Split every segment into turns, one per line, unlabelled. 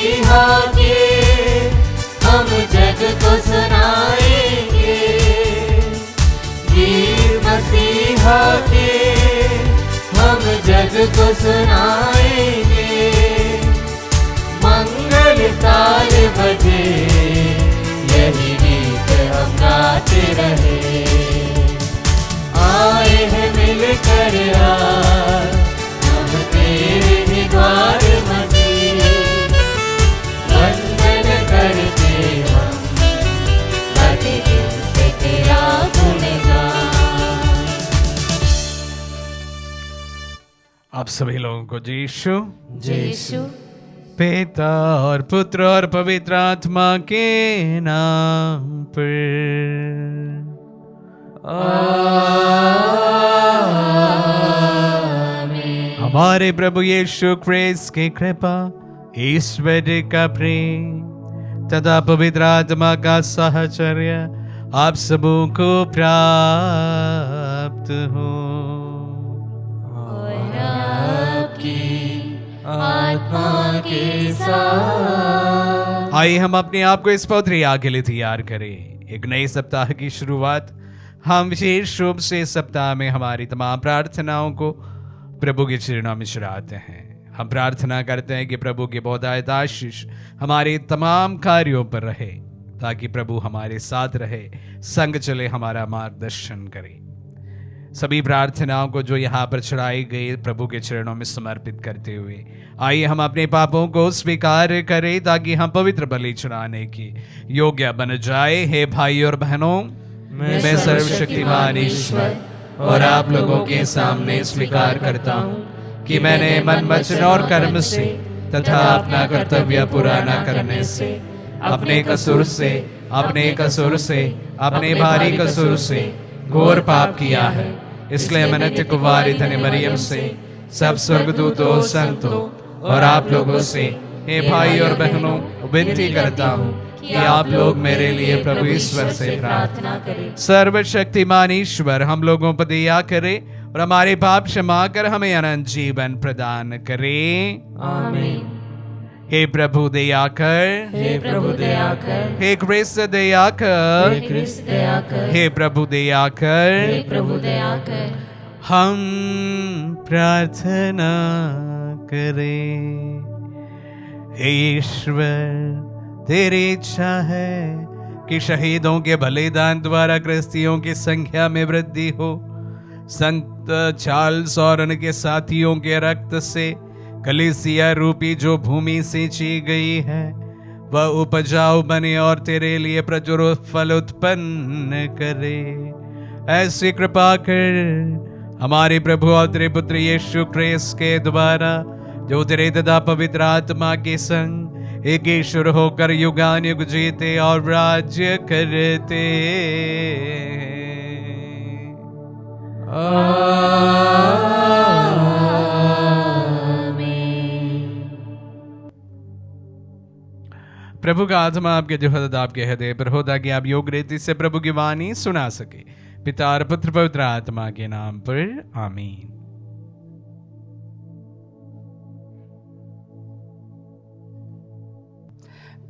मसीहा के हम जग को सुनाएंगे, वीर मसीहा के हम जग को सुनाएंगे। मंगल ताल बजे यही गीत हम गाते रहे, आए हैं मिलकर यार हम तेरे ही द्वार मसीह, वंदन करते हम प्रतिदिन से तेरा गुणगान।
आप सभी लोगों को यीशु
यीशु
पिता और पुत्र और पवित्र आत्मा के नाम पर
आमीन।
हमारे प्रभु यीशु क्रिस्त की कृपा, ईश्वर का प्रेम तथा पवित्र आत्मा का साहचर्य आप सबों को प्राप्त हो।
और आपकी आत्मा के साथ।
आइए हम अपने आप को इस पवित्र याग के लिए तैयार करें। एक नए सप्ताह की शुरुआत हम विशेष रूप से इस सप्ताह में हमारी तमाम प्रार्थनाओं को प्रभु के चरणों में चढ़ाते हैं। हम प्रार्थना करते हैं कि प्रभु के बहुतायत आशीष हमारे तमाम कार्यों पर रहे, ताकि प्रभु हमारे साथ रहे, संग चले, हमारा मार्गदर्शन करे। सभी प्रार्थनाओं को जो यहाँ पर चढ़ाई गई प्रभु के चरणों में समर्पित करते हुए आइए हम अपने पापों को स्वीकार करें, ताकि हम पवित्र बलि चढ़ाने की योग्य बन जाए। हे भाई और बहनों, मैं सर्वशक्तिमान ईश्वर और आप लोगों के सामने स्वीकार करता हूँ कि मैंने मन, वचन और कर्म से तथा अपना कर्तव्य पूरा न करने से, अपने कसूर से, अपने भारी कसूर से घोर पाप किया है। इसलिए मैं नित्य कुमारी धन्य मरियम से, सब स्वर्गदूतों, संतों और आप लोगों से, हे भाई और बहनों, विनती करता हूँ कि आप लोग मेरे लिए प्रभु ईश्वर से प्रार्थना करें। सर्वशक्तिमान ईश्वर हम लोगों पर दया करे और हमारे पाप क्षमा कर हमें अनंत जीवन प्रदान करे।
आमीन।
हे प्रभु दया कर,
हे प्रभु दया कर,
हे क्रिस्त दया कर,
हे क्रिस्त दया कर,
हे प्रभु दया कर।
हे प्रभु दया कर।
हम प्रार्थना करें। हे ईश्वर, तेरी इच्छा है कि शहीदों के बलिदान द्वारा क्रिस्तियों की संख्या में वृद्धि हो। संत चार्ल्स और उनके साथियों के रक्त से कलीसिया रूपी जो भूमि सींची गई है वह उपजाऊ बने और तेरे लिए प्रचुर फल उत्पन्न करे। ऐसी कृपा कर हमारे प्रभु और तेरे पुत्र यीशु क्रिस्त के द्वारा, जो तेरे तथा पवित्र आत्मा के संग एक ईश्वर होकर युगानुयुग जीते और राज्य करते। प्रभु का आत्मा आपके जो हृदय आपके हृदय पर हो, ताकि आप योग रीति से प्रभु की वाणी सुना सके। पिता और पुत्र पवित्र आत्मा के नाम पर आमीन।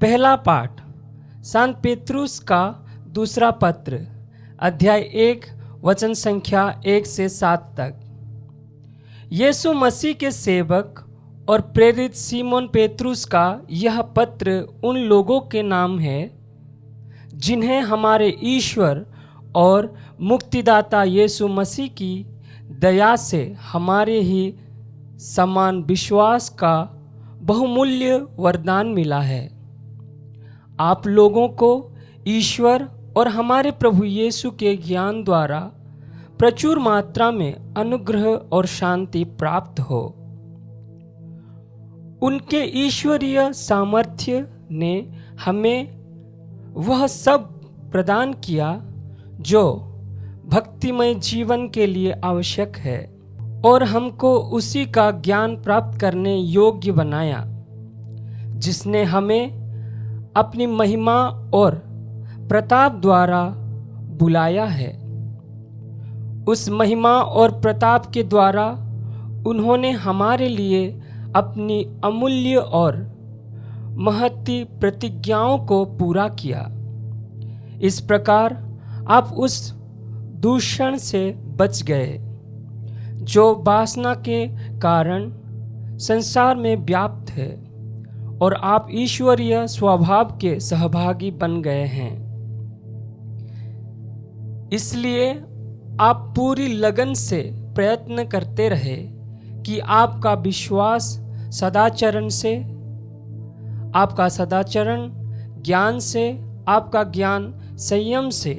पहला पाठ संत पेत्रुस का दूसरा पत्र, अध्याय 1 वचन संख्या 1 से 7 तक। यीशु मसीह के सेवक और प्रेरित सीमोन पेत्रुस का यह पत्र उन लोगों के नाम है जिन्हें हमारे ईश्वर और मुक्तिदाता यीशु मसीह की दया से हमारे ही समान विश्वास का बहुमूल्य वरदान मिला है। आप लोगों को ईश्वर और हमारे प्रभु यीशु के ज्ञान द्वारा प्रचुर मात्रा में अनुग्रह और शांति प्राप्त हो। उनके ईश्वरीय सामर्थ्य ने हमें वह सब प्रदान किया जो भक्तिमय जीवन के लिए आवश्यक है, और हमको उसी का ज्ञान प्राप्त करने योग्य बनाया, जिसने हमें अपनी महिमा और प्रताप द्वारा बुलाया है। उस महिमा और प्रताप के द्वारा उन्होंने हमारे लिए अपनी अमूल्य और महती प्रतिज्ञाओं को पूरा किया। इस प्रकार आप उस दूषण से बच गए जो वासना के कारण संसार में व्याप्त है, और आप ईश्वरीय स्वभाव के सहभागी बन गए हैं। इसलिए आप पूरी लगन से प्रयत्न करते रहे कि आपका विश्वास सदाचरण से, आपका सदाचरण ज्ञान से, आपका ज्ञान संयम से,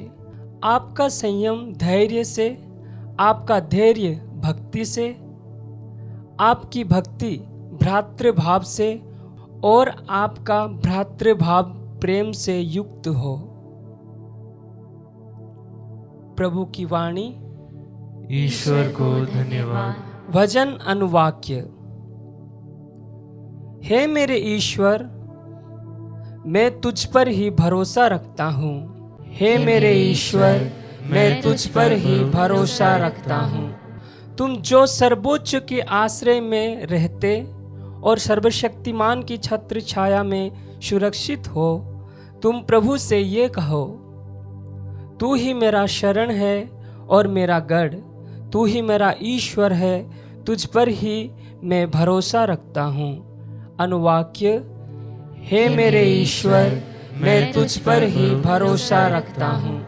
आपका संयम धैर्य से, आपका धैर्य भक्ति से, आपकी भक्ति भ्रातृभाव से, और आपका भ्रातृभाव प्रेम से युक्त हो। प्रभु की वाणी।
ईश्वर को धन्यवाद।
भजन अनुवाक्य। हे मेरे ईश्वर, मैं तुझ पर ही भरोसा रखता हूँ। हे मेरे ईश्वर, मैं तुझ पर ही भरोसा रखता हूँ। तुम जो सर्वोच्च के आश्रय में रहते और सर्वशक्तिमान की छत्र छाया में सुरक्षित हो, तुम प्रभु से ये कहो, तू ही मेरा शरण है और मेरा गढ़, तू ही मेरा ईश्वर है, तुझ पर ही मैं भरोसा रखता हूँ। अनुवाक्य। हे मेरे ईश्वर, मैं तुझ पर ही भरोसा रखता हूँ।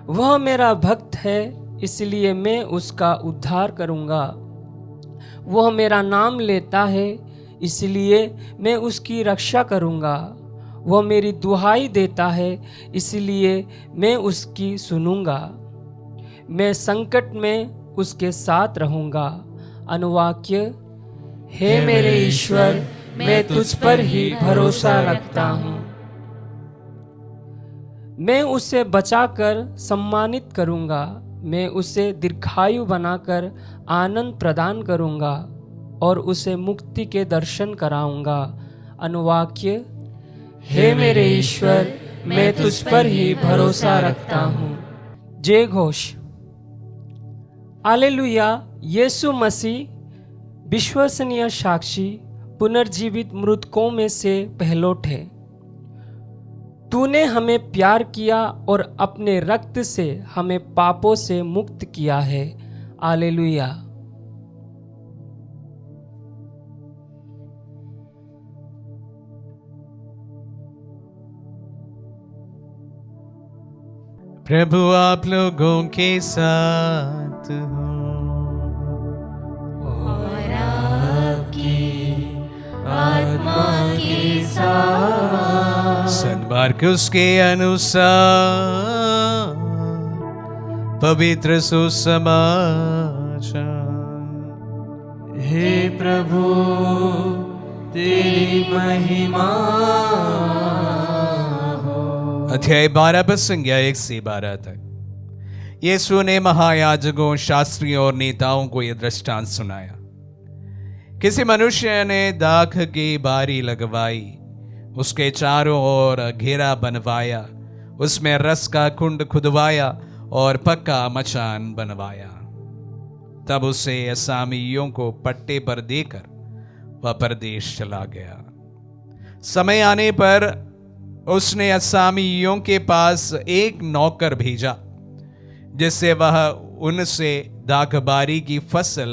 वह मेरा भक्त है, इसलिए मैं उसका उद्धार करूँगा। वह मेरा नाम लेता है, इसलिए मैं उसकी रक्षा करूँगा। वह मेरी दुहाई देता है, इसलिए मैं उसकी सुनूंगा। मैं संकट में उसके साथ रहूँगा। अनुवाक्य। हे मेरे ईश्वर, मैं तुझ पर ही भरोसा रखता हूँ। मैं उसे बचाकर सम्मानित करूँगा। मैं उसे दीर्घायु बनाकर आनंद प्रदान करूँगा और उसे मुक्ति के दर्शन कराऊँगा। अनुवाक्य। हे मेरे ईश्वर, मैं तुझ पर ही भरोसा रखता हूँ। जय घोष। हालेलुया। यीशु मसीह विश्वसनीय साक्षी, पुनर्जीवित मृतकों में से पहलोट है। तूने हमें प्यार किया और अपने रक्त से हमें पापों से मुक्त किया है। हालेलुया।
प्रभु आप लोगों के साथ हो
और आपकी आत्मा के साथ।
संत मार्कुस के अनुसार पवित्र सुसमाचार।
हे प्रभु, तेरी महिमा हो।
अध्याय 12 पद संज्ञा 1 से 12 तक। यीशु ने महायाजकों, शास्त्रियों और नेताओं को यह दृष्टांत सुनाया। किसी मनुष्य ने दाख की बारी लगवाई, उसके चारों ओर घेरा बनवाया, उसमें रस का कुंड खुदवाया और पक्का मचान बनवाया। तब उसे असामियों को पट्टे पर देकर वह परदेश चला गया। समय आने पर उसने असामियों के पास एक नौकर भेजा, जिससे वह उनसे दाखबारी की फसल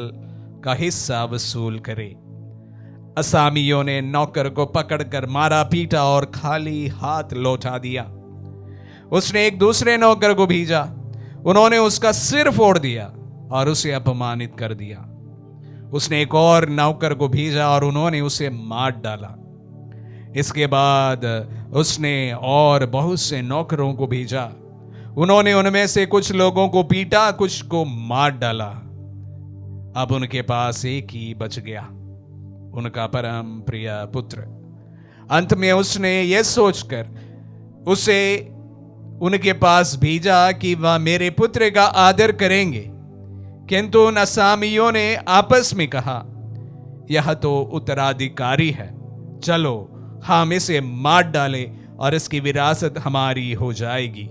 का हिस्सा वसूल करे। असामियों ने नौकर को पकड़कर मारा पीटा और खाली हाथ लौटा दिया। उसने एक दूसरे नौकर को भेजा, उन्होंने उसका सिर फोड़ दिया और उसे अपमानित कर दिया। उसने एक और नौकर को भेजा और उन्होंने उसे मार डाला। इसके बाद उसने और बहुत से नौकरों को भेजा, उन्होंने उनमें से कुछ लोगों को पीटा, कुछ को मार डाला। अब उनके पास एक ही बच गया, उनका परम प्रिय पुत्र। अंत में उसने यह सोचकर उसे उनके पास भेजा कि वह मेरे पुत्र का आदर करेंगे। किंतु उन असामियों ने आपस में कहा, यह तो उत्तराधिकारी है, चलो हम इसे मार डालें और इसकी विरासत हमारी हो जाएगी।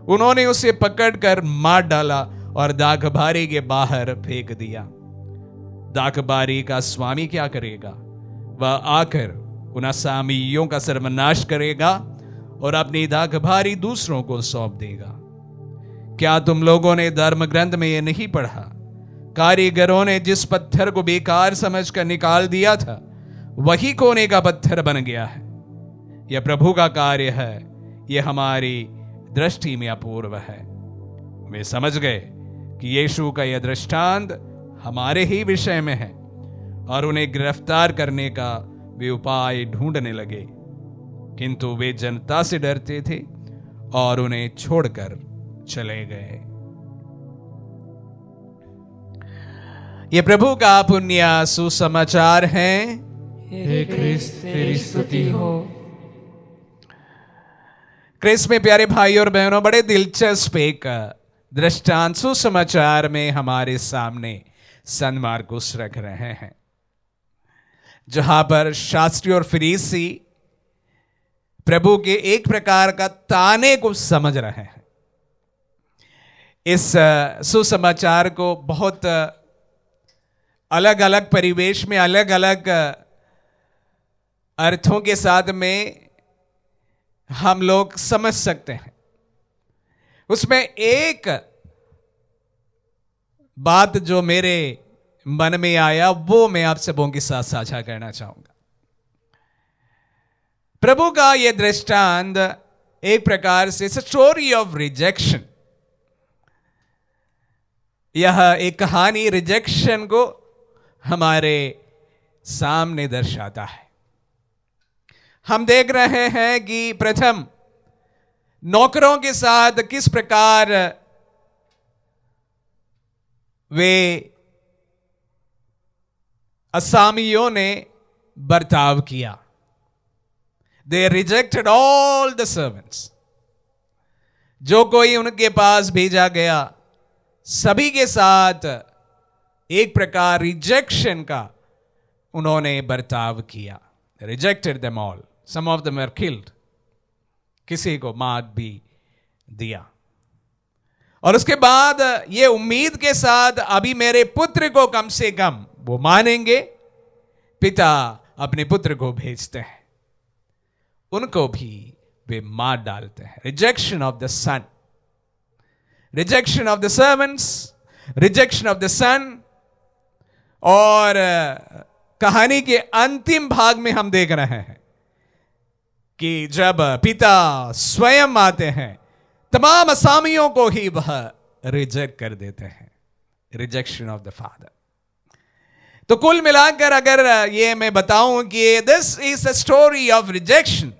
उन्होंने उसे पकड़कर मार डाला और दाखबारी के बाहर फेंक दिया। दाखबारी का स्वामी क्या करेगा? वह आकर उन असामियों का सर्वनाश करेगा और अपनी दागभारी दूसरों को सौंप देगा। क्या तुम लोगों ने धर्म ग्रंथ में यह नहीं पढ़ा, कारीगरों ने जिस पत्थर को बेकार समझकर निकाल दिया था वही कोने का पत्थर बन गया है। यह प्रभु का कार्य है, यह हमारी दृष्टि में अपूर्व है। वे समझ गए कि यीशु का यह दृष्टांत हमारे ही विषय में है और उन्हें गिरफ्तार करने का वे उपाय ढूंढने लगे, किंतु वे जनता से डरते थे और उन्हें छोड़कर चले गए। ये प्रभु का पुण्य सुसमाचार है।
हे क्रिस्त तेरी स्तुति हो।
क्रिस्त में प्यारे भाई और बहनों, बड़े दिलचस्प एक दृष्टांत सुसमाचार में हमारे सामने संत मार्कुस रख रहे हैं, जहां पर शास्त्री और फरीसी प्रभु के एक प्रकार का ताने को समझ रहे हैं। इस सुसमाचार को बहुत अलग अलग परिवेश में अलग अलग अर्थों के साथ में हम लोग समझ सकते हैं। उसमें एक बात जो मेरे मन में आया वो मैं आप सबों के साथ साझा करना चाहूंगा। प्रभु का यह दृष्टांत एक प्रकार से स्टोरी ऑफ रिजेक्शन, यह एक कहानी रिजेक्शन को हमारे सामने दर्शाता है। हम देख रहे हैं कि प्रथम नौकरों के साथ किस प्रकार वे असामियों ने बर्ताव किया। They rejected all the servants. जो कोई उनके पास भेजा गया सभी के साथ एक प्रकार रिजेक्शन का उन्होंने बर्ताव किया। Rejected them all, some of them were killed. किसी को मार भी दिया। और उसके बाद ये उम्मीद के साथ अभी मेरे पुत्र को कम से कम वो मानेंगे। पिता अपने पुत्र को भेजते हैं, उनको भी वे मार डालते हैं। Rejection of the son, rejection of the servants, rejection of the son. और कहानी के अंतिम भाग में हम देख रहे हैं कि जब पिता स्वयं आते हैं तमाम असामियों को ही वह रिजेक्ट कर देते हैं। Rejection of the father. तो कुल मिलाकर अगर ये मैं बताऊं कि this is a story of rejection,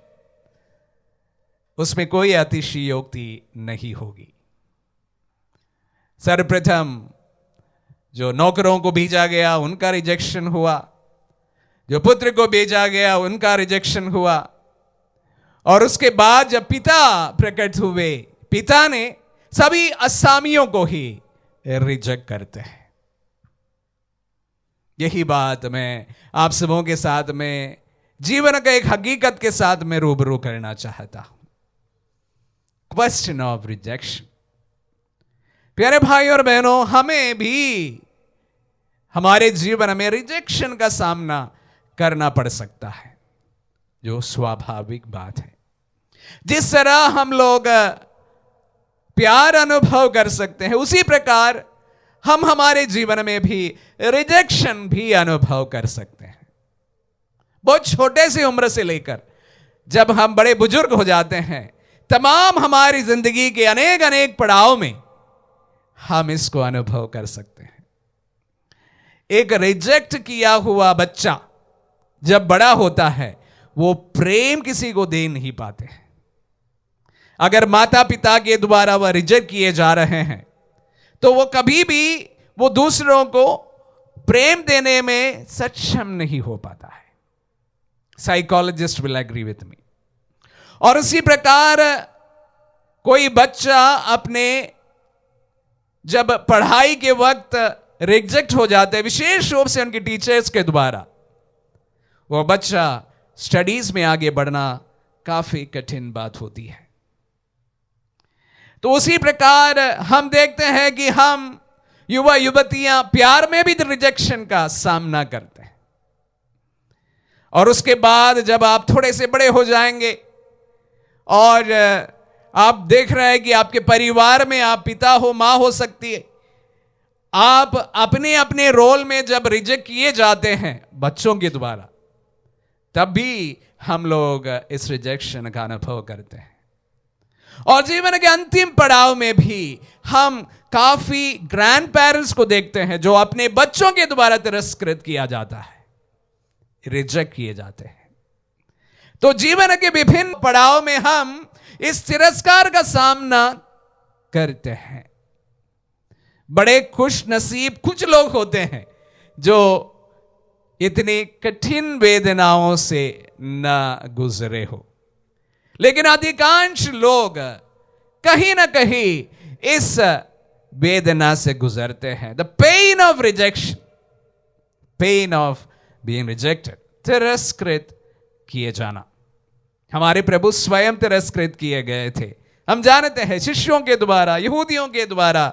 उसमें कोई अतिशयोक्ति नहीं होगी। सर्वप्रथम जो नौकरों को भेजा गया उनका रिजेक्शन हुआ, जो पुत्र को भेजा गया उनका रिजेक्शन हुआ, और उसके बाद जब पिता प्रकट हुए, पिता ने सभी असामियों को ही रिजेक्ट करते हैं। यही बात मैं आप सबों के साथ में जीवन का एक हकीकत के साथ में रूबरू करना चाहता हूं। Question of rejection. प्यारे भाई और बहनों, हमें भी हमारे जीवन में रिजेक्शन का सामना करना पड़ सकता है, जो स्वाभाविक बात है। जिस तरह हम लोग प्यार अनुभव कर सकते हैं, उसी प्रकार हम हमारे जीवन में भी रिजेक्शन भी अनुभव कर सकते हैं। बहुत छोटे से उम्र से लेकर जब हम बड़े बुजुर्ग हो जाते हैं, तमाम हमारी जिंदगी के अनेक अनेक पड़ाव में हम इसको अनुभव कर सकते हैं। एक रिजेक्ट किया हुआ बच्चा जब बड़ा होता है वो प्रेम किसी को दे नहीं पाते हैं। अगर माता पिता के द्वारा वह रिजेक्ट किए जा रहे हैं तो वो कभी भी वो दूसरों को प्रेम देने में सक्षम नहीं हो पाता है। Psychologist will agree with me. और उसी प्रकार कोई बच्चा अपने जब पढ़ाई के वक्त रिजेक्ट हो जाता है, विशेष रूप से उनके टीचर्स के द्वारा, वो बच्चा स्टडीज में आगे बढ़ना काफी कठिन बात होती है। तो उसी प्रकार हम देखते हैं कि हम युवा युवतियां प्यार में भी रिजेक्शन का सामना करते हैं। और उसके बाद जब आप थोड़े से बड़े हो जाएंगे और आप देख रहे हैं कि आपके परिवार में आप पिता हो, मां हो सकती है, आप अपने अपने रोल में जब रिजेक्ट किए जाते हैं बच्चों के द्वारा, तब भी हम लोग इस रिजेक्शन का अनुभव करते हैं। और जीवन के अंतिम पड़ाव में भी हम काफी ग्रैंड पेरेंट्स को देखते हैं जो अपने बच्चों के द्वारा तिरस्कृत किया जाता है, रिजेक्ट किए जाते हैं। तो जीवन के विभिन्न पड़ाव में हम इस तिरस्कार का सामना करते हैं। बड़े खुश नसीब कुछ लोग होते हैं जो इतनी कठिन वेदनाओं से न गुजरे हो, लेकिन अधिकांश लोग कहीं ना कहीं इस वेदना से गुजरते हैं। The pain of rejection, pain of being rejected, तिरस्कृत किए जाना। हमारे प्रभु स्वयं तिरस्कृत किए गए थे, हम जानते हैं, शिष्यों के द्वारा, यहूदियों के द्वारा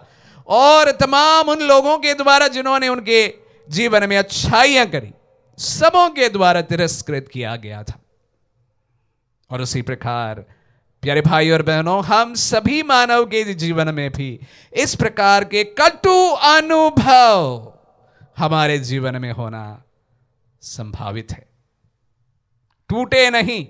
और तमाम उन लोगों के द्वारा जिन्होंने उनके जीवन में अच्छाइयां करी, सबों के द्वारा तिरस्कृत किया गया था। और उसी प्रकार प्यारे भाई और बहनों, हम सभी मानव के जीवन में भी इस प्रकार के कटु अनुभव हमारे जीवन में होना संभावित है। टूटे नहीं,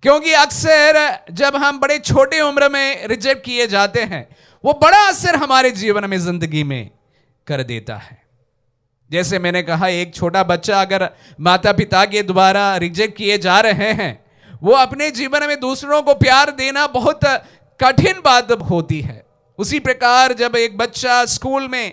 क्योंकि अक्सर जब हम बड़े छोटे उम्र में रिजेक्ट किए जाते हैं, वो बड़ा असर हमारे जीवन में, जिंदगी में कर देता है। जैसे मैंने कहा, एक छोटा बच्चा अगर माता पिता के द्वारा रिजेक्ट किए जा रहे हैं, वो अपने जीवन में दूसरों को प्यार देना बहुत कठिन बात होती है। उसी प्रकार जब एक बच्चा स्कूल में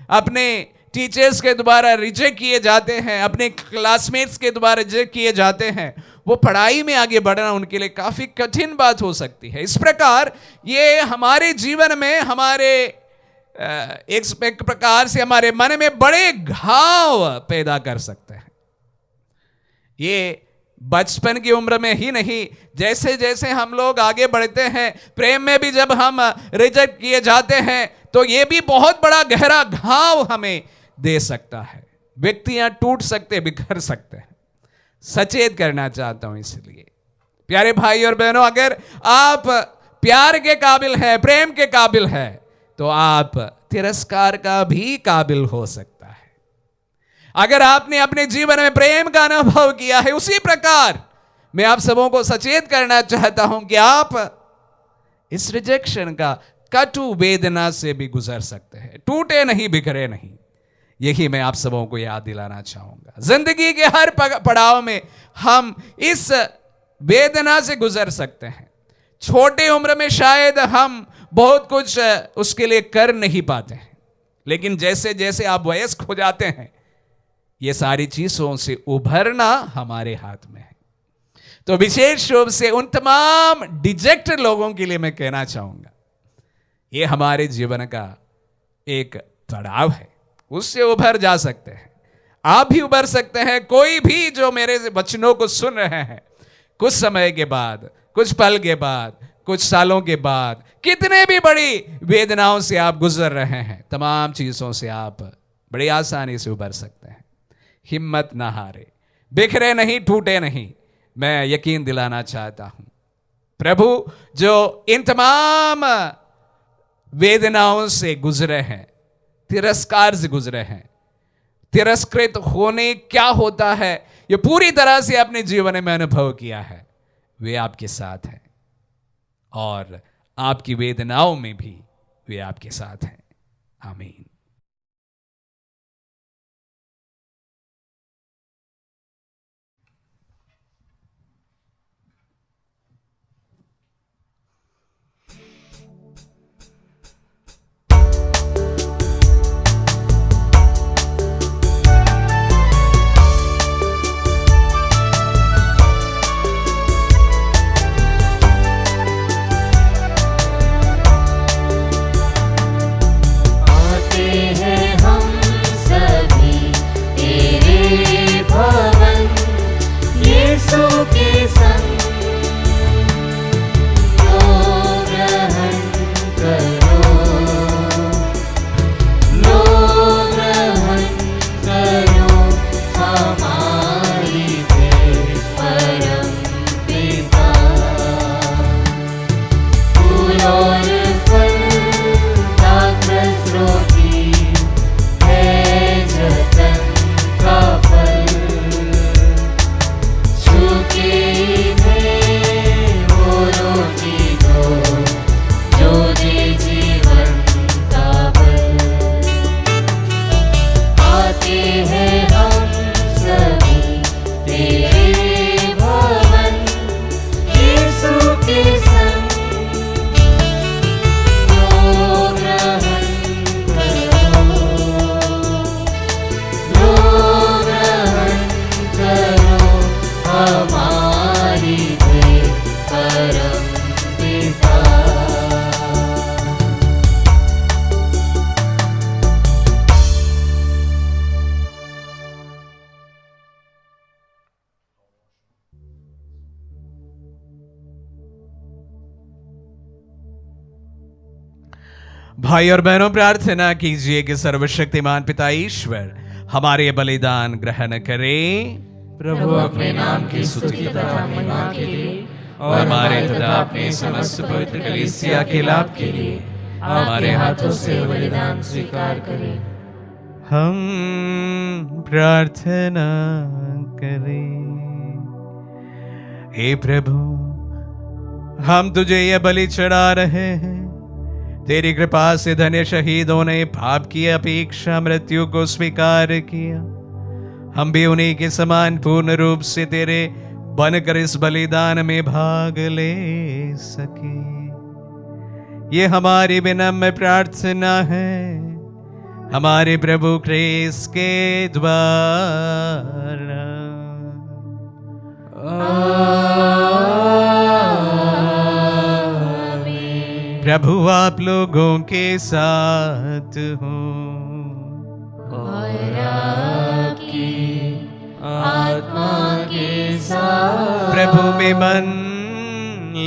अपने टीचर्स के द्वारा रिजेक्ट किए जाते हैं, अपने क्लासमेट्स के द्वारा रिजेक्ट किए जाते हैं, वो पढ़ाई में आगे बढ़ना उनके लिए काफी कठिन बात हो सकती है। इस प्रकार ये हमारे जीवन में, हमारे एक प्रकार से हमारे मन में बड़े घाव पैदा कर सकते हैं। ये बचपन की उम्र में ही नहीं, जैसे जैसे हम लोग आगे बढ़ते हैं, प्रेम में भी जब हम रिजेक्ट किए जाते हैं, तो ये भी बहुत बड़ा गहरा घाव हमें दे सकता है। व्यक्तियां टूट सकते, बिखर सकते हैं। सचेत करना चाहता हूं इसलिए प्यारे भाई और बहनों, अगर आप प्यार के काबिल हैं, प्रेम के काबिल हैं, तो आप तिरस्कार का भी काबिल हो सकता है। अगर आपने अपने जीवन में प्रेम का अनुभव किया है, उसी प्रकार मैं आप सबों को सचेत करना चाहता हूं कि आप इस रिजेक्शन का कटु वेदना से भी गुजर सकते हैं। टूटे नहीं, बिखरे नहीं, यही मैं आप सबों को याद दिलाना चाहूंगा। जिंदगी के हर पड़ाव में हम इस वेदना से गुजर सकते हैं। छोटे उम्र में शायद हम बहुत कुछ उसके लिए कर नहीं पाते हैं, लेकिन जैसे जैसे आप वयस्क हो जाते हैं, ये सारी चीजों से उभरना हमारे हाथ में है। तो विशेष रूप से उन तमाम डिजेक्टेड लोगों के लिए मैं कहना चाहूंगा, ये हमारे जीवन का एक पड़ाव है, उससे उभर जा सकते हैं। आप भी उभर सकते हैं। कोई भी जो मेरे वचनों को सुन रहे हैं, कुछ समय के बाद, कुछ पल के बाद, कुछ सालों के बाद, कितने भी बड़ी वेदनाओं से आप गुजर रहे हैं, तमाम चीजों से आप बड़ी आसानी से उभर सकते हैं। हिम्मत ना हारे, बिखरे नहीं, टूटे नहीं। मैं यकीन दिलाना चाहता हूं, प्रभु जो इन तमाम वेदनाओं से गुजरे हैं, तिरस्कार से गुजरे हैं, तिरस्कृत होने क्या होता है, ये पूरी तरह से अपने जीवन में अनुभव किया है, वे आपके साथ हैं और आपकी वेदनाओं में भी वे आपके साथ हैं। आमीन।
आते
भाई और बहनों, प्रार्थना कीजिए कि सर्वशक्तिमान पिता ईश्वर हमारे बलिदान ग्रहण करे,
प्रभु अपने नाम की स्तुति तथा महिमा के लिए
और हमारे तथा अपने समस्त पवित्र कलीसिया के लाभ के लिए
हमारे हाथों से बलिदान स्वीकार करें।
हम प्रार्थना करें। हे प्रभु, हम तुझे यह बलि चढ़ा रहे हैं। तेरी कृपा से धन्य शहीदों ने पाप की अपेक्षा मृत्यु को स्वीकार किया। हम भी उन्हीं के समान पूर्ण रूप से तेरे बनकर इस बलिदान में भाग ले सके। ये हमारी विनम्र प्रार्थना है हमारे प्रभु क्रिस्त के द्वारा। प्रभु आप लोगों के साथ हो
और आपकी आत्मा के साथ।
प्रभु में मन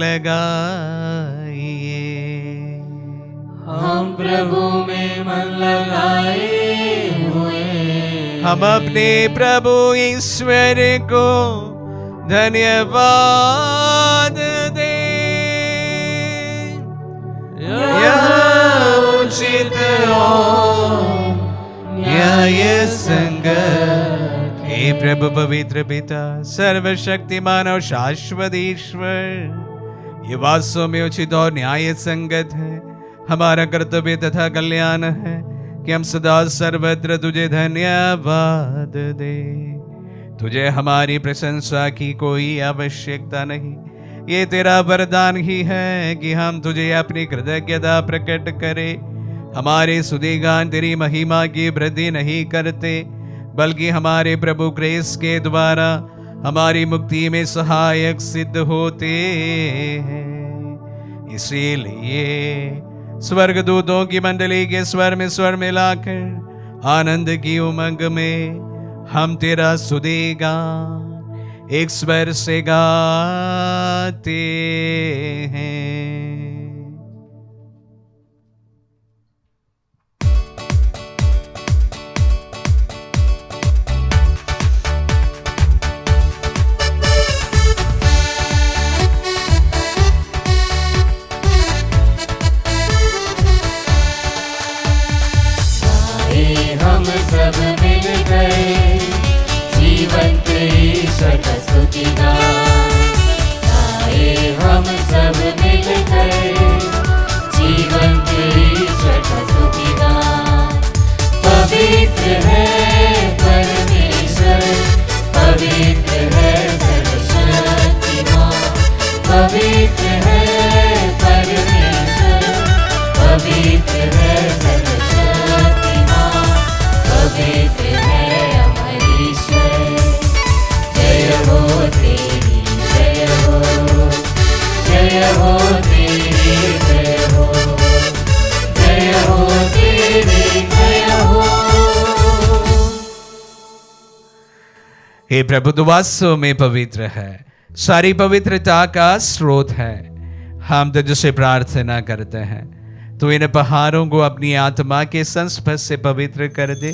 लगाइए।
हम प्रभु में मन लगाए हुए
हम अपने प्रभु ईश्वर को धन्यवाद दें। यह उचित और न्याय संगत। हे प्रभु पवित्र पिता, सर्वशक्तिमान और शाश्वत ईश्वर, ये वास्तव में उचित और न्याय संगत है, हमारा कर्तव्य तथा कल्याण है कि हम सदा सर्वत्र तुझे धन्यवाद दे। तुझे हमारी प्रशंसा की कोई आवश्यकता नहीं। ये तेरा वरदान ही है कि हम तुझे अपनी कृतज्ञता प्रकट करें। हमारे स्तुतिगान तेरी महिमा की वृद्धि नहीं करते, बल्कि हमारे प्रभु क्रिस्त के द्वारा हमारी मुक्ति में सहायक सिद्ध होते हैं। इसीलिए स्वर्गदूतों की मंडली के स्वर में स्वर मिलाकर आनंद की उमंग में हम तेरा स्तुतिगान एक स्वर से गाते हैं।
हम सब मिल गए जीवंत ईश्वर का स्तुतिगान। आए हम सब मिल गए जीवंत ईश्वर का स्तुतिगान। पवित्र है परमेश्वर, पवित्र है सर्वशक्तिमान। पवित्र है परमेश्वर, पवित्र है सर्वशक्तिमान। पवित्र है अमर ईश्वर। जय हो तेरी जय हो, जय हो तेरी जय हो, जय हो तेरी जय हो।
हे प्रभु, तू वास्तव में पवित्र है, सारी पवित्रता का स्रोत है। हम तुझसे प्रार्थना करते हैं, तू इन पहाड़ों को अपनी आत्मा के संस्पर्श से पवित्र कर दे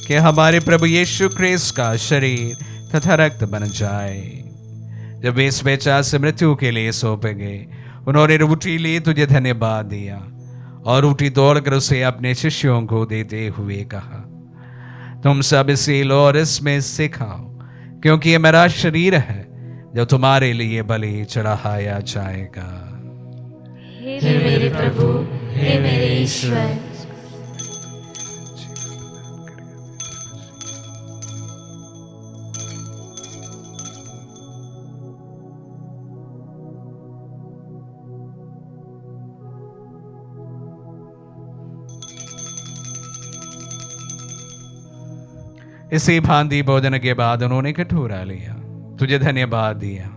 कि हमारे प्रभु यीशु क्रिस्त का शरीर तथा रक्त बन जाए। जब वे इस बेचा से मृत्यु के लिए सौंपे गए, उन्होंने रोटी ली, तुझे धन्यवाद दिया और रोटी तोड़कर उसे अपने शिष्यों को देते हुए कहा, तुम सब इसे लो और इसमें से खाओ, क्योंकि ये मेरा शरीर है जो तुम्हारे लिए बलि चढ़ाया जाएगा।
हे मेरे प्रभु, हे मेरे ईश्वर।
इसी भांति भोजन के बाद उन्होंने कटोरा लिया, तुझे धन्यवाद दिया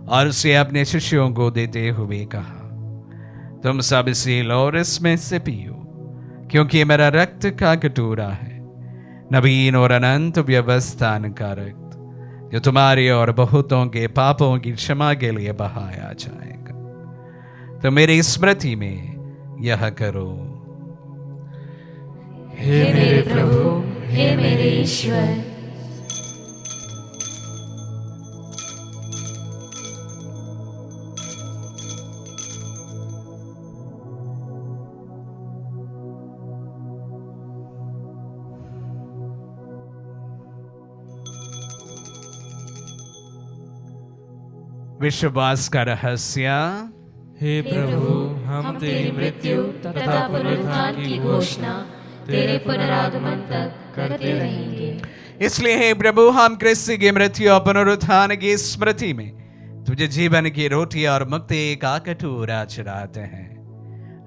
और उसे अपने शिष्यों को देते हुए कहा, तुम सब इसे लो और इसमें से पियो, क्योंकि ये मेरा रक्त का कटोरा है, नवीन और अनंत व्यवस्थान का रक्त, जो तुम्हारे और बहुतों के पापों की क्षमा के लिए बहाया जाएगा। तो मेरी स्मृति में यह करो।
हे मेरे प्रभु, हे मेरे ईश्वर।
विश्वास का रहस्य।
हे प्रभु, हम तेरी मृत्यु तथा पुनरुत्थान की घोषणा तेरे पुनरागमन तक करते रहेंगे।
इसलिए हे प्रभु, हम क्रिस्त की मृत्यु और पुनरुत्थान की स्मृति में तुझे जीवन की रोटी और मुक्ति का कटोरा चढ़ाते हैं।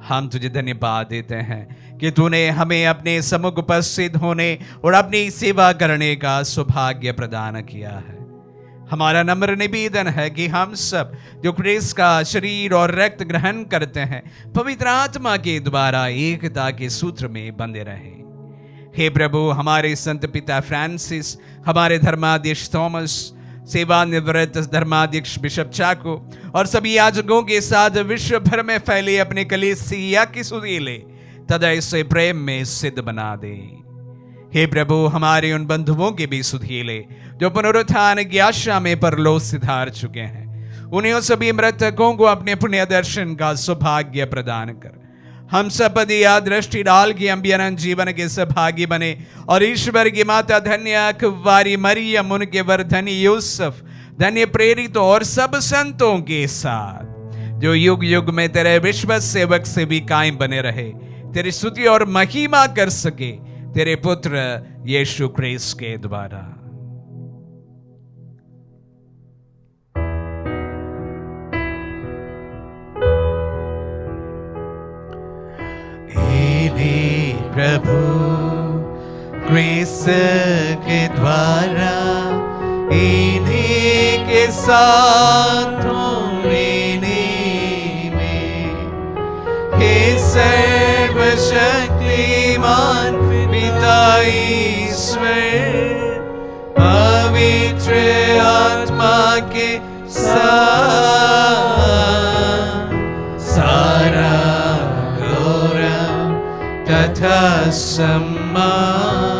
हम तुझे धन्यवाद देते हैं कि तूने हमें अपने सम्मुख उपस्थित होने और अपनी सेवा करने का सौभाग्य प्रदान किया है। हमारा नम्र निवेदन है कि हम सब जो क्रिस्त का शरीर और रक्त ग्रहण करते हैं, पवित्र आत्मा के द्वारा एकता के सूत्र में बंधे रहें। हे प्रभु, हमारे संत पिता फ्रांसिस, हमारे धर्माध्यक्ष थॉमस, सेवानिवृत्त धर्माध्यक्ष बिशप चाको और सभी याजकों के साथ विश्व भर में फैले अपने कलीसिया की सुधीले तथा इसे प्रेम में सिद्ध बना दे। हे प्रभु, हमारे उन बंधुओं के भी सुधीले जो पुनरुत्थान की आशा में परलोक सिधार चुके हैं, उन्हें सभी मृतकों को अपने पुण्य दर्शन का सौभाग्य प्रदान कर हम सब पर दिया दृष्टि डाल के अनंत जीवन के सौभागी बने और ईश्वर की माता धन्य कुंवारी मरियम, उनके वर धन्य यूसुफ, धन्य प्रेरित और सब संतों के साथ जो युग युग में तेरे विश्वास सेवक से भी कायम बने रहे, तेरी स्तुति और महिमा कर सके तेरे पुत्र यीशु क्रिस्त के द्वारा। प्रभु क्रिस्त के द्वारा इन्हीं के साथ लेने में, हे सर्वशक्तिमान पिता ईश्वर, पवित्र आत्मा के साथ सारा तथा सम्मान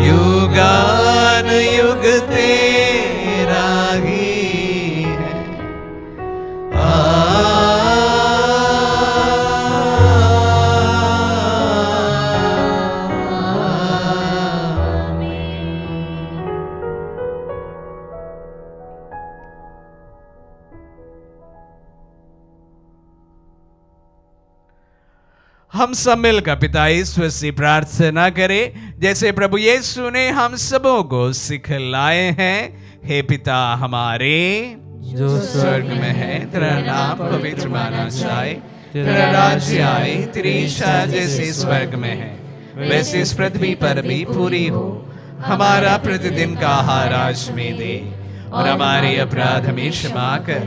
युगान युग तेरा ही है। हम सब मिलकर पिता ईश्वर से प्रार्थना करें जैसे प्रभु यीशु ने हम सबों को सिखलाए हैं। हे पिता हमारे जो स्वर्ग में है, तेरा नाम पवित्र माना जाए, तेरा राज्य आए, तेरी इच्छा जैसे स्वर्ग में है वैसे इस पृथ्वी पर भी पूरी हो। हमारा प्रतिदिन का आहार आज में दे और हमारे अपराध हमें क्षमा कर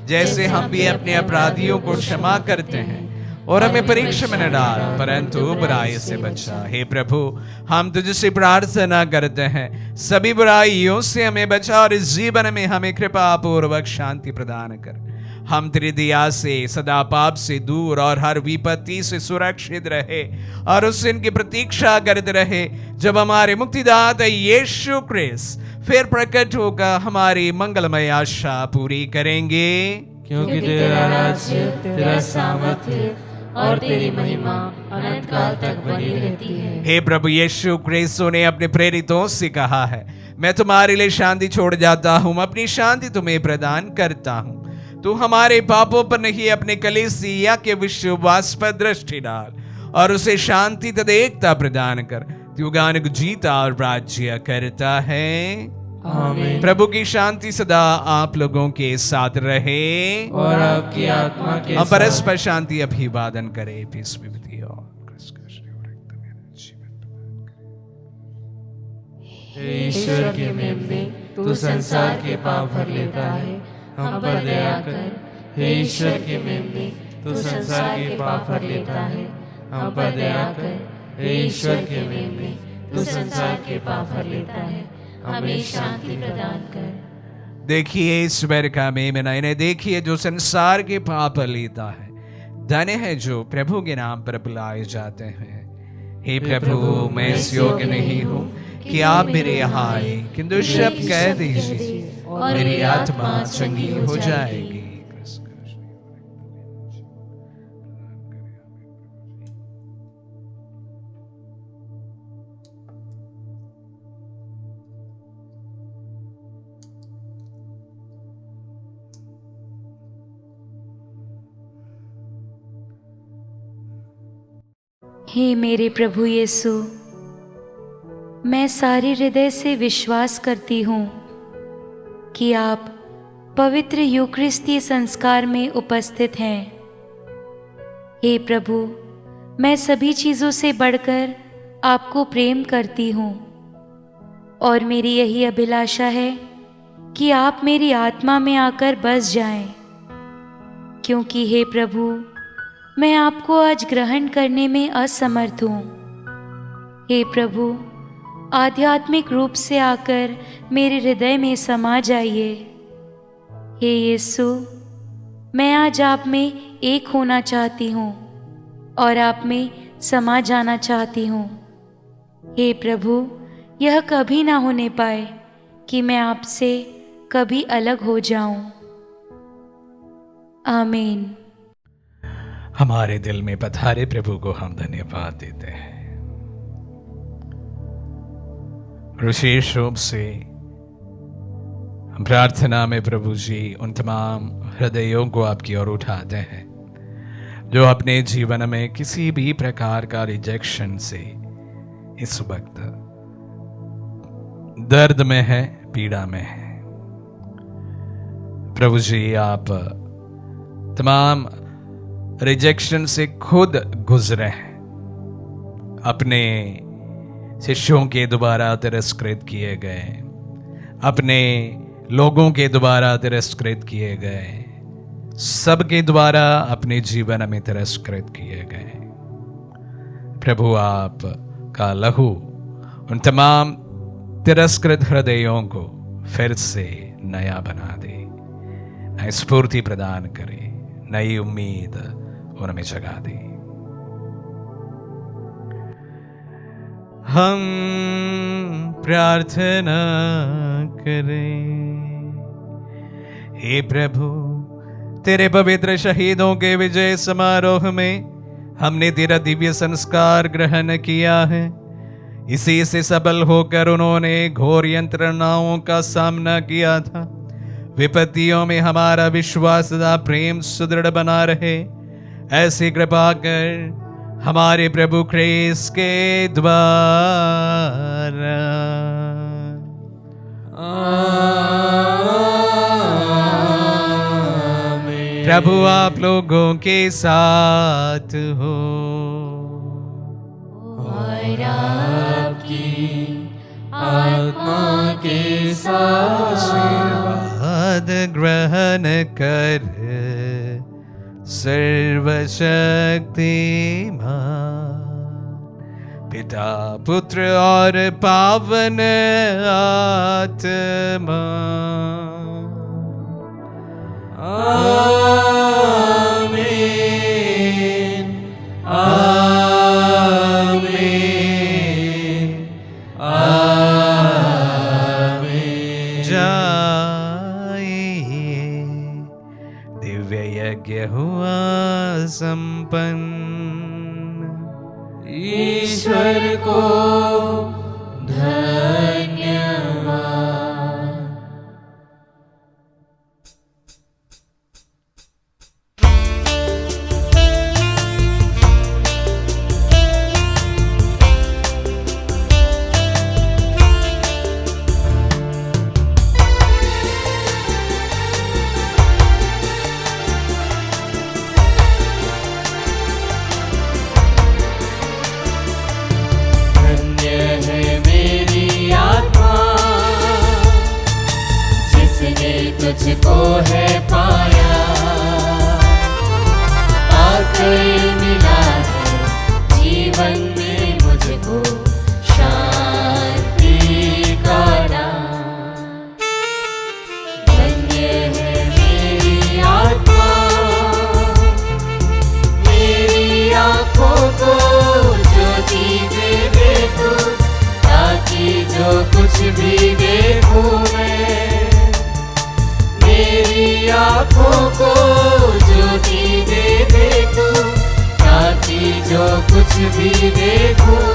जैसे हम भी अपने अपराधियों को क्षमा करते हैं, और हमें परीक्षा में न डाल परंतु बुराई से बचा। हे प्रभु, हम तुझसे प्रार्थना करते हैं सभी बुराइयों से हमें बचा और इस जीवन में हमें कृपा पूर्वक शांति प्रदान कर। हम तेरी दया से सदा पाप से दूर और हर विपत्ति से सुरक्षित रहे और उस दिन की प्रतीक्षा करते रहे जब हमारे मुक्तिदाता यीशु क्रिस्त फिर प्रकट होकर हमारी मंगलमय आशा पूरी करेंगे।
क्योंकि तेरा राज्य, तेरा सामर्थ्य और तेरी महिमा अनंत काल तक बनी रहती है।
हे प्रभु यीशु क्रिस्त ने अपने प्रेरितों से कहा है, मैं तुम्हारे लिए शांति छोड़ जाता हूँ, अपनी शांति तुम्हें प्रदान करता हूँ। तू हमारे पापों पर नहीं अपने कलीसिया के विश्वास पर दृष्टि डाल और उसे शांति तथा एकता प्रदान कर। तू गान जीता और राज्य करता है।
आमीन।
प्रभु की शांति सदा आप लोगों के साथ रहे
और आपकी आत्मा के
हम
साथ।
परस्पर शांति अभिवादन करें। Peace be with you all.
हे ईश्वर के मेमने, तू संसार के पाप भर लेता है, हम पर दया कर। हे ईश्वर के मेमने, तू संसार के पाप भर लेता है, हम पर दया कर। हे ईश्वर के मेमने, तू संसार के पाप भर लेता है, हमें शांति प्रदान कर।
देखिए ईश्वर का मेमना, इन्हें देखिए जो संसार के पाप लेता है। धन्य है जो प्रभु के नाम पर बुलाए जाते हैं। हे प्रभु, मैं इस योग्य नहीं हूँ कि आप मेरे यहाँ आए, किंतु शब्द कह दीजिए और मेरी आत्मा चंगी हो जाएगी।
हे मेरे प्रभु यीशु, मैं सारे हृदय से विश्वास करती हूँ कि आप पवित्र यूकरिस्ती संस्कार में उपस्थित हैं। हे प्रभु, मैं सभी चीज़ों से बढ़कर आपको प्रेम करती हूँ और मेरी यही अभिलाषा है कि आप मेरी आत्मा में आकर बस जाएं, क्योंकि हे प्रभु, मैं आपको आज ग्रहण करने में असमर्थ हूँ। हे प्रभु, आध्यात्मिक रूप से आकर मेरे हृदय में समा जाइए। हे यीशु, मैं आज आप में एक होना चाहती हूँ और आप में समा जाना चाहती हूँ। हे प्रभु, यह कभी ना होने पाए कि मैं आपसे कभी अलग हो जाऊं। आमीन।
हमारे दिल में पधारे प्रभु को हम धन्यवाद देते हैं। विशेष रूप से हम प्रार्थना में प्रभु जी उन तमाम हृदयों को आपकी ओर उठाते हैं जो अपने जीवन में किसी भी प्रकार का रिजेक्शन से इस वक्त दर्द में है, पीड़ा में है। प्रभु जी, आप तमाम रिजेक्शन से खुद गुजरे हैं। अपने शिष्यों के द्वारा तिरस्कृत किए गए, अपने लोगों के द्वारा तिरस्कृत किए गए, सबके द्वारा अपने जीवन में तिरस्कृत किए गए। प्रभु, आप का लहू उन तमाम तिरस्कृत हृदयों को फिर से नया बना दे, नई स्फूर्ति प्रदान करे, नई उम्मीद उनमें जगा दे। हम प्रार्थना करें। हे प्रभु, तेरे पवित्र शहीदों के विजय समारोह में हमने तेरा दिव्य संस्कार ग्रहण किया है। इसी से सबल होकर उन्होंने घोर यंत्रणाओं का सामना किया था। विपत्तियों में हमारा विश्वास तथा प्रेम सुदृढ़ बना रहे, ऐसी कृपा कर हमारे प्रभु ख्रीस्त के द्वारा। आमीन। प्रभु आप लोगों के साथ हो
और आपकी आत्मा के साथ।
आशीर्वाद ग्रहण कर सर्वशक्तिमान पिता, पुत्र और पावन आत्मा।
आमीन। आमीन। आमीन।
जाइए, दिव्य यज्ञ हुआ संपन्न।
ईश्वर को धन्यवाद। तुझको है पाया, आकर मिला है जीवन में मुझको शांति का दान। धन्य है मेरी आत्मा, मेरी आँखों को ज्योति कुछ भी देखूं मैं, मेरी आँखों को ज्योति दे तू, ताकि जो कुछ भी देखूं